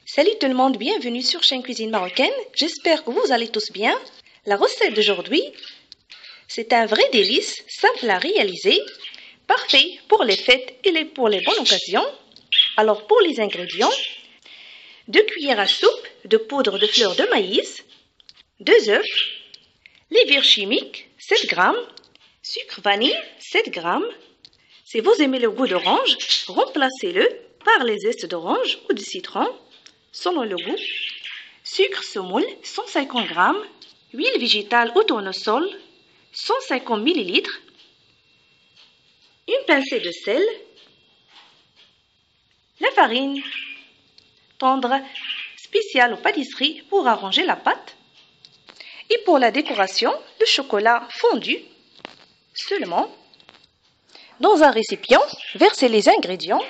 Salut tout le monde, bienvenue sur chaîne Cuisine Marocaine. J'espère que vous allez tous bien. La recette d'aujourd'hui, c'est un vrai délice, simple à réaliser, parfait pour les fêtes et pour les bonnes occasions. Alors pour les ingrédients, 2 cuillères à soupe de poudre de fleur de maïs, 2 œufs, levure chimique 7 g, sucre vanille 7 g. Si vous aimez le goût d'orange, remplacez-le par les zestes d'orange ou de citron, selon le goût. Sucre semoule 150 g, huile végétale ou tournesol 150 ml, une pincée de sel, la farine tendre spéciale aux pâtisseries pour arranger la pâte. Et pour la décoration, le chocolat fondu seulement. Dans un récipient, versez les ingrédients.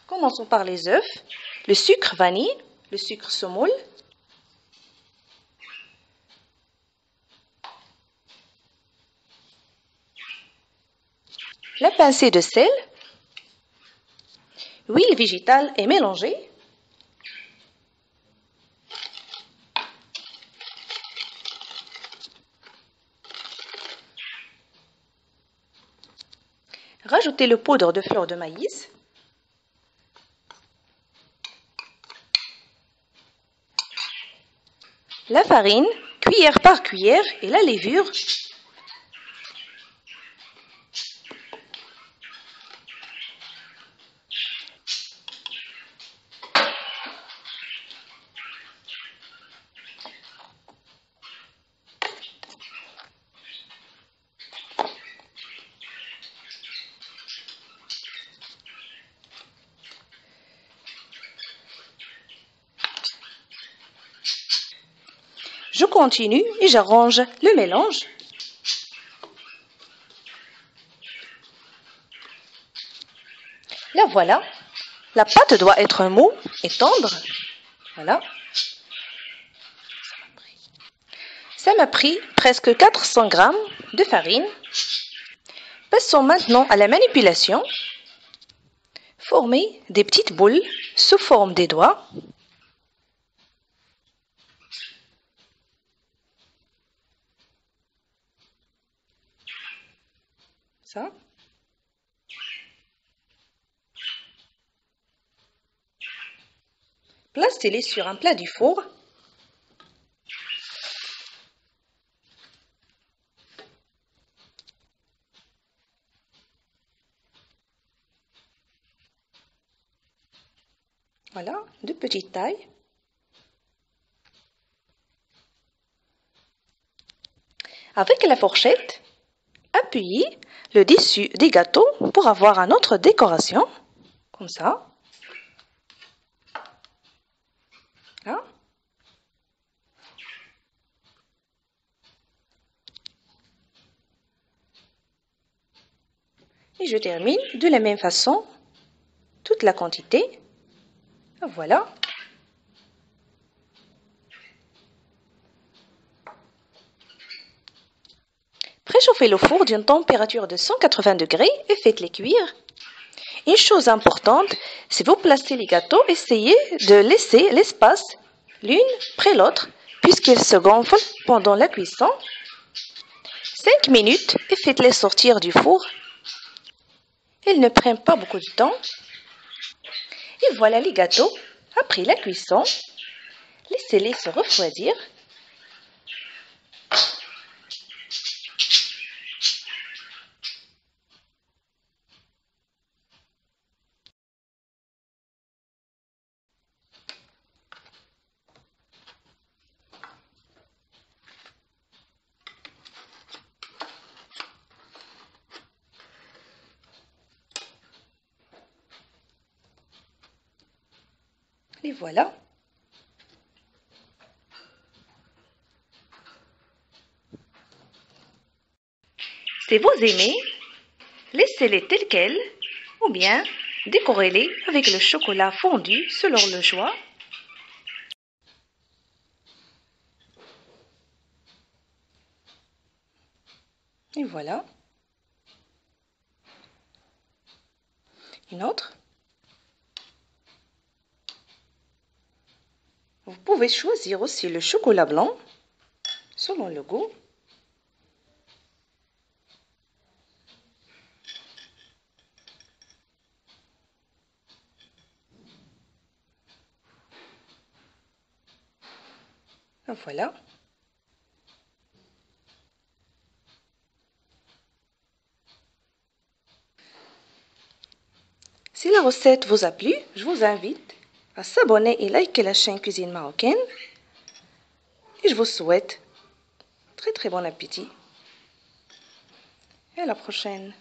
Commençons par les œufs, le sucre vanille, le sucre semoule, la pincée de sel, huile végétale et mélangée. Rajoutez le poudre de fleur de maïs. La farine, cuillère par cuillère, et la levure. Je continue et j'arrange le mélange. Là voilà, la pâte doit être mou et tendre. Voilà. Ça m'a pris presque 400 g de farine. Passons maintenant à la manipulation. Formez des petites boules sous forme des doigts. Ça. Placez-les sur un plat du four. Voilà, de petite taille. Avec la fourchette, appuyez le dessus des gâteaux pour avoir une autre décoration, comme ça. Là. Et je termine de la même façon toute la quantité. Voilà. Préchauffez le four d'une température de 180 degrés et faites-les cuire. Une chose importante, si vous placez les gâteaux, essayez de laisser l'espace l'une près l'autre, puisqu'ils se gonflent pendant la cuisson. 5 minutes et faites-les sortir du four. Ils ne prennent pas beaucoup de temps. Et voilà les gâteaux. Après la cuisson, laissez-les se refroidir. Et voilà. Si vous aimez, laissez-les tels quels ou bien décorez-les avec le chocolat fondu selon le choix. Et voilà. Une autre. Vous pouvez choisir aussi le chocolat blanc, selon le goût. Voilà. Si la recette vous a plu, je vous invite à s'abonner et liker la chaîne Cuisine Marocaine. Et je vous souhaite très bon appétit. Et à la prochaine.